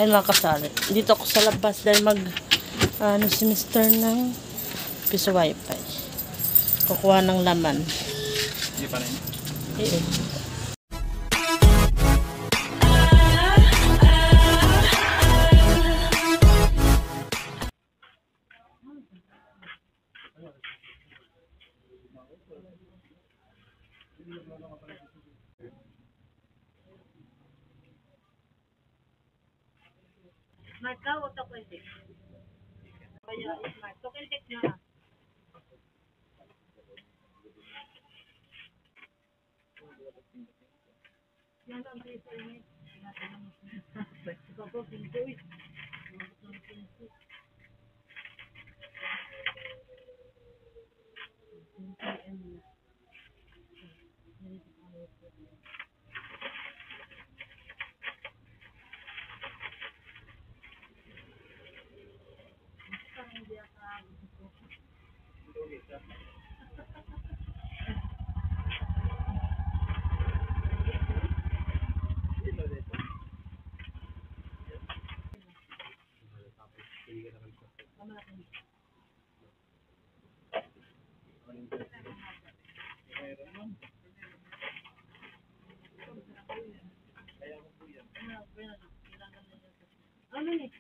Ayun mga kasari. Dito ako sa labas dahil ano si Mr. ng piso wifi. Kukuha ng laman. Hindi pa rin. Smart ka o token text? Kaya smart. Token text na lang. Yan ang piso ini. Ikaw po, pinto eh. Ano ni?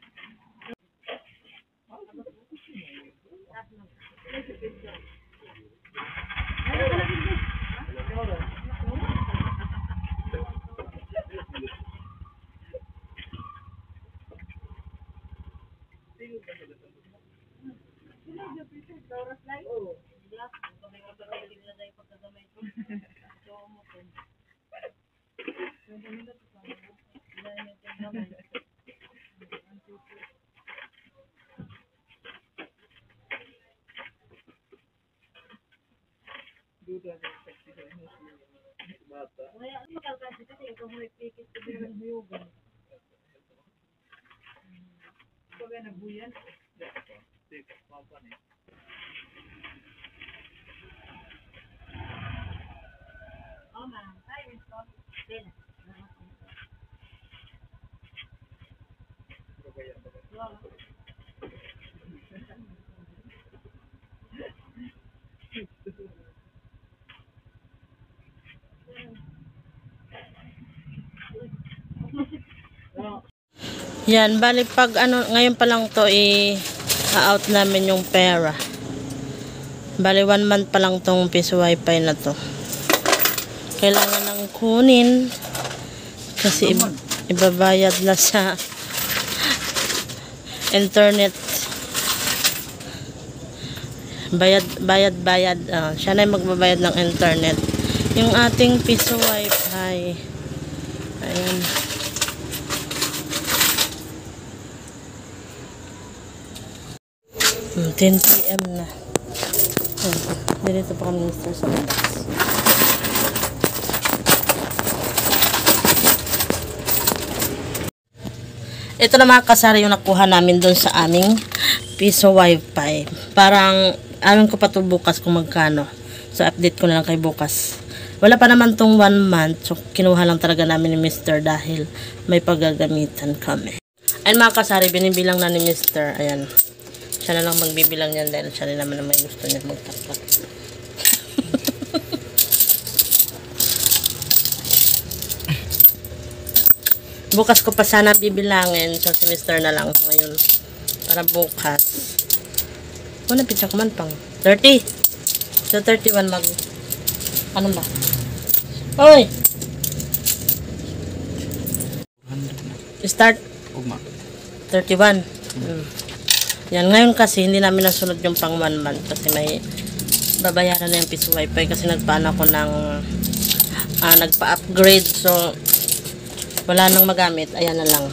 Yan, bali pag ano, ngayon pa lang to i-out namin yung pera. Bali 1 month pa lang tong piso wifi na to. Kailangan nang kunin kasi ibabayad na sa internet. Bayad. Siya na yung magbabayad ng internet. Yung ating piso wifi. Ayan. 10 PM na. Dito pa kami Mr. sa labas. Ito na mga kasari yung nakuha namin doon sa aming piso wifi. Parang alam ko pa ito bukas kung magkano. So update ko na lang kay bukas. Wala pa naman tong 1 month. So kinuha lang talaga namin ni Mr. dahil may paggagamitan kami. Ayun mga kasari, binibilang na ni Mr. Ayan. Siya na lang magbibilang yan dahil siya rin naman na may gusto niya magtakot. Bukas ko pa sana bibilangin. So si Mr. na lang ngayon. Para bukas. Ano pizza ko man pang 30. So 31 mag... Ano ba? Hoy! Start. 31. Yan, ngayon kasi hindi namin nasunod yung pang 1 month kasi may babayaran na yung piso wifi kasi nagpaano ako ng nagpa-upgrade, so wala nang magamit. Ayan na lang.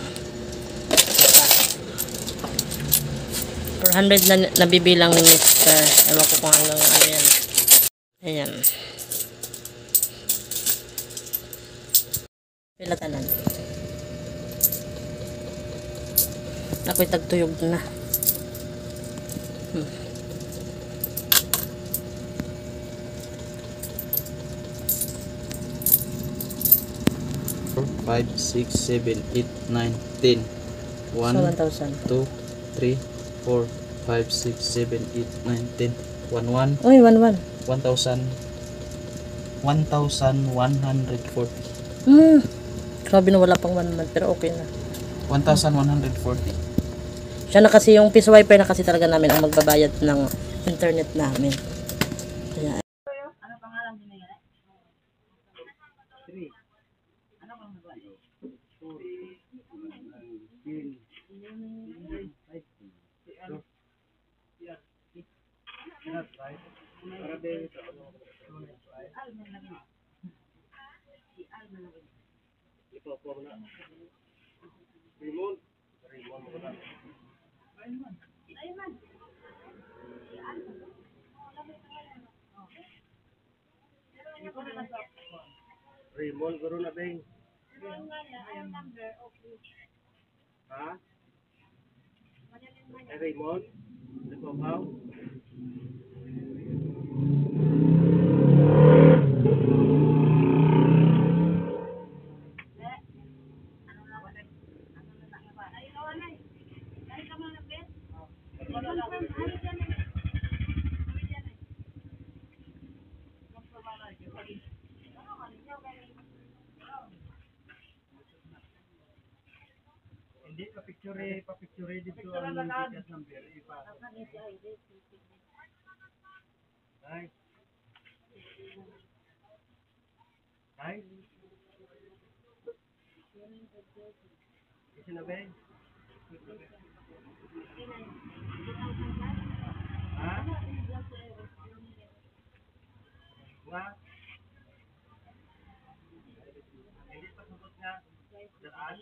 400 na nabibilang ni Mr. Ewan ko kung ano yan. Ayan. Pilatanan. Ako'y tagtuyog na. 5, 6, 7, 8, 9, 10. So, 1,000. 2, 3, 4, 5, 6, 7, 8, 9, 10, 1, 1, Uy, 1,100. 1,000, 1,140. Grabe na wala pang 1 month, pero okay na. 1,140. Siya na kasi yung Piso Wifi na kasi talaga namin ang magbabayad ng internet namin. Kaya, Raymond, garo na beng. Ha? Raymond? Nagpapaw? Hindi, pa-picture dito ang ticket number. Ay. Ay. Kasi na beng? Ha? Nga? Hindi pa sagot nga. Daan?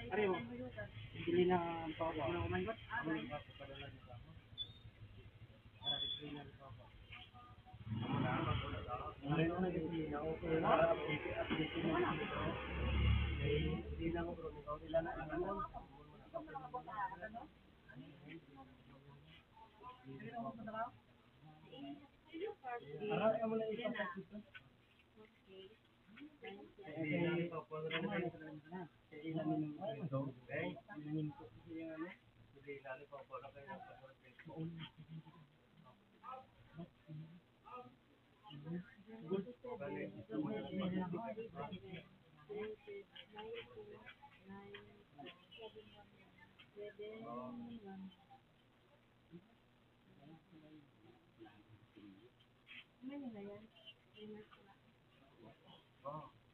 Ari mo. Bili na ang papa. Ano man ba? Ari mo na bili na ako. Hindi na ako bro. Ikaw nila na ano. Ara mo na isa pa dito.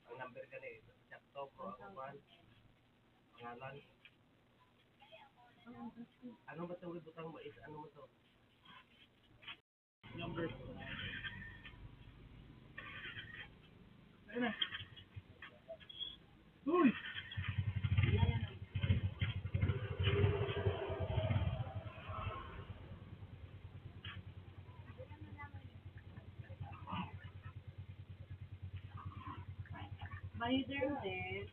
Ang number ka na ito. Sakto po ako man. Pangalan. Ano ba ito? Butang mo is ano mo ito? Number. Ayun na. Uy! Buy there.